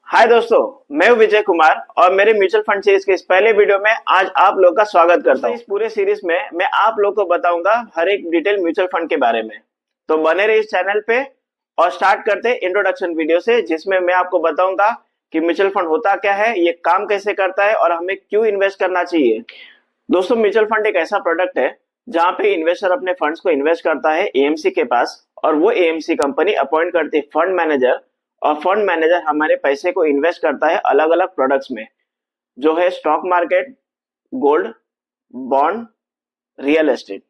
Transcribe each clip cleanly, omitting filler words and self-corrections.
हाय दोस्तों, मैं हूं विजय कुमार और मेरे म्यूचुअल फंड सीरीज के इस पहले वीडियो में आज आप लोग का स्वागत करता हूं। इस पूरे सीरीज में मैं आप लोग को बताऊंगा हर एक डिटेल म्यूचुअल फंड के बारे में। तो बने रहिए इस चैनल पे और स्टार्ट करते हैं इंट्रोडक्शन वीडियो से, जिसमें मैं आपको बताऊंगा कि म्यूचुअल फंड होता क्या है, ये काम कैसे करता है और हमें क्यों इन्वेस्ट करना चाहिए। दोस्तों, म्यूचुअल फंड एक ऐसा प्रोडक्ट है जहां पे इन्वेस्टर अपने फंड्स को इन्वेस्ट करता है एएमसी के पास, और वो एएमसी कंपनी अपॉइंट करती है फंड मैनेजर, और फंड मैनेजर हमारे पैसे को इन्वेस्ट करता है अलग अलग प्रोडक्ट्स में, जो है stock market, gold, bond, real estate.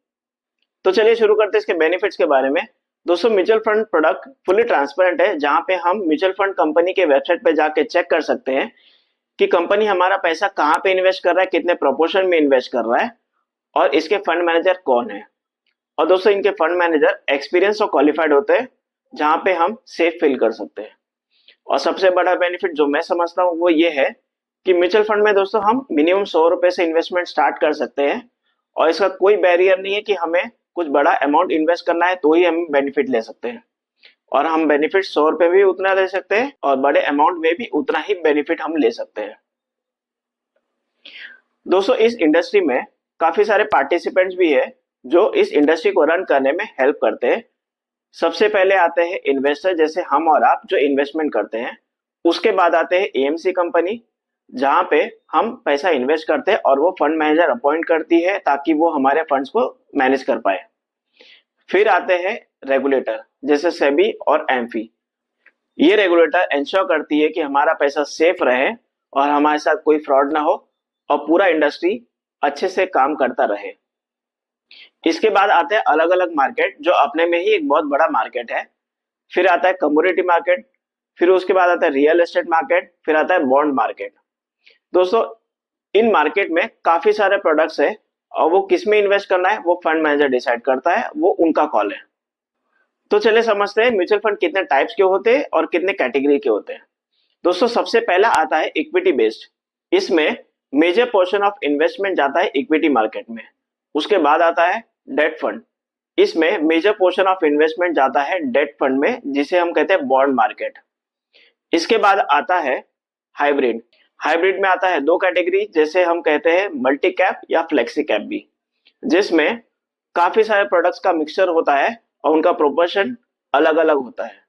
तो चलिए शुरू करते हैं इसके बेनिफिट्स के बारे में। दोस्तों, mutual fund product fully transparent है, जहां पे हम म्यूचुअल फंड कंपनी के वेबसाइट पे जाके चेक कर सकते हैं कि कंपनी हमारा पैसा कहाँ पे इन्वेस्ट कर रहा है, कितने प्रोपोर्शन में इन्वेस्ट कर रहा है, और इसके फंड मैनेजर कौन है। और दोस्तों, इनके फंड मैनेजर एक्सपीरियंस और क्वालिफाइड होते हैं, जहां पे हम सेफ फील कर सकते हैं। और सबसे बड़ा बेनिफिट जो मैं समझता हूँ वो ये है कि म्यूचुअल फंड में दोस्तों हम मिनिमम 100 रुपए से इन्वेस्टमेंट स्टार्ट कर सकते हैं, और इसका कोई बैरियर नहीं है कि हमें कुछ बड़ा अमाउंट इन्वेस्ट करना है तो ही हम बेनिफिट ले सकते हैं। और हम बेनिफिट 100 रुपए भी उतना ले सकते हैं और बड़े अमाउंट में भी उतना ही बेनिफिट हम ले सकते हैं। दोस्तों, इस इंडस्ट्री में काफी सारे पार्टिसिपेंट्स भी है जो इस इंडस्ट्री को रन करने में हेल्प करते हैं। सबसे पहले आते हैं इन्वेस्टर, जैसे हम और आप जो इन्वेस्टमेंट करते हैं। उसके बाद आते हैं एएमसी कंपनी, जहां पे हम पैसा इन्वेस्ट करते हैं और वो फंड मैनेजर अपॉइंट करती है ताकि वो हमारे फंड्स को मैनेज कर पाए। फिर आते हैं रेगुलेटर, जैसे सेबी और एमफी। ये रेगुलेटर इंश्योर करती है कि हमारा पैसा सेफ रहे और हमारे साथ कोई फ्रॉड ना हो और पूरा इंडस्ट्री अच्छे से काम करता रहे। इसके बाद आते हैं अलग अलग मार्केट, जो अपने में ही एक बहुत बड़ा मार्केट है। फिर आता है कमोडिटी मार्केट, फिर उसके बाद आता है रियल एस्टेट मार्केट, फिर आता है बॉन्ड मार्केट। दोस्तों, इन मार्केट में काफी सारे प्रोडक्ट्स है और वो किस में इन्वेस्ट करना है वो फंड मैनेजर डिसाइड करता है, वो उनका कॉल है। तो चलिए समझते हैं म्यूचुअल फंड कितने टाइप्स के होते हैं और कितने कैटेगरी के होते हैं। दोस्तों, सबसे पहला आता है इक्विटी बेस्ड। इसमें मेजर पोर्शन ऑफ इन्वेस्टमेंट जाता है इक्विटी मार्केट में। उसके बाद आता है डेट फंड। इसमें मेजर पोर्शन ऑफ इन्वेस्टमेंट जाता है डेट फंड में, जिसे हम कहते हैं बॉन्ड मार्केट। इसके बाद आता है हाइब्रिड। हाइब्रिड में आता है दो कैटेगरी, जैसे हम कहते हैं मल्टी कैप या फ्लेक्सी कैप भी, जिसमें काफी सारे प्रोडक्ट्स का मिक्सचर होता है और उनका प्रोपोर्शन अलग अलग होता है।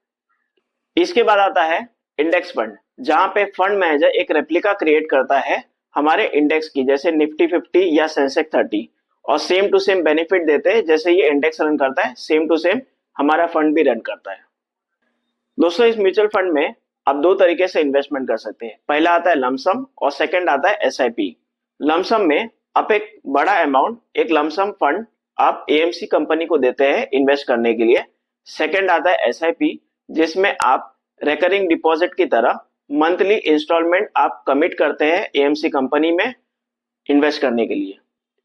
इसके बाद आता है इंडेक्स फंड, जहां पे फंड मैनेजर एक रेप्लिका क्रिएट करता है हमारे इंडेक्स की, जैसे निफ्टी 50 या सेंसेक्स 30, और सेम टू सेम बेनिफिट देते हैं। जैसे ये इंडेक्स रन करता है, सेम टू सेम हमारा फंड भी रन करता है। दोस्तों, इस म्यूचुअल फंड में आप दो तरीके से इन्वेस्टमेंट कर सकते हैं। पहला आता है लमसम और सेकंड आता है एसआईपी। लमसम में आप एक बड़ा अमाउंट, एक लमसम फंड आप एएमसी कंपनी को देते हैं इन्वेस्ट करने के लिए। सेकंड आता है एसआईपी, जिसमें आप रिकरिंग डिपॉजिट की तरह मंथली इंस्टॉलमेंट आप कमिट करते हैं एएमसी कंपनी में इन्वेस्ट करने के लिए।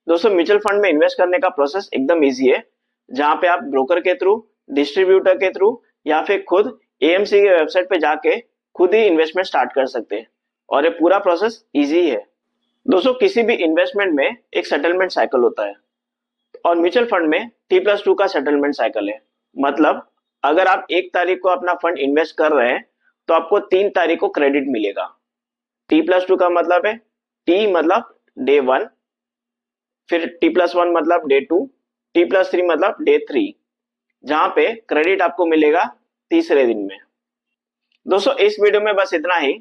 दोस्तों, म्यूचुअल फंड में इन्वेस्ट करने का प्रोसेस एकदम इजी है, जहां पे आप ब्रोकर के थ्रू, डिस्ट्रीब्यूटर के थ्रू या फिर खुद एएमसी के वेबसाइट पे जाके खुद ही इन्वेस्टमेंट स्टार्ट कर सकते हैं, और ये पूरा प्रोसेस इजी है। दोस्तों, किसी भी इन्वेस्टमेंट में एक सेटलमेंट साइकिल होता है, और म्यूचुअल फंड में T+2 का सेटलमेंट साइकिल है। मतलब अगर आप 1 तारीख को अपना फंड इन्वेस्ट कर रहे हैं तो आपको 3 तारीख को क्रेडिट मिलेगा। T+2 का मतलब है, T मतलब डे 1, फिर T+1 मतलब डे 2, T+3 मतलब डे 3, जहां पे क्रेडिट आपको मिलेगा तीसरे दिन में। दोस्तों, इस वीडियो में बस इतना ही।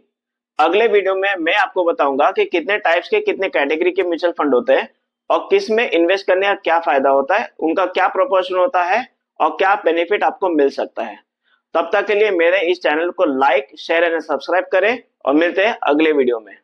अगले वीडियो में मैं आपको बताऊंगा कि कितने टाइप्स के, कितने कैटेगरी के म्यूचुअल फंड होते हैं और किस में इन्वेस्ट करने का क्या फायदा होता है, उनका क्या प्रोपोर्शन होता है और क्या बेनिफिट आपको मिल सकता है। तब तक के लिए मेरे इस चैनल को लाइक, शेयर एंड सब्सक्राइब करें और मिलते हैं अगले वीडियो में।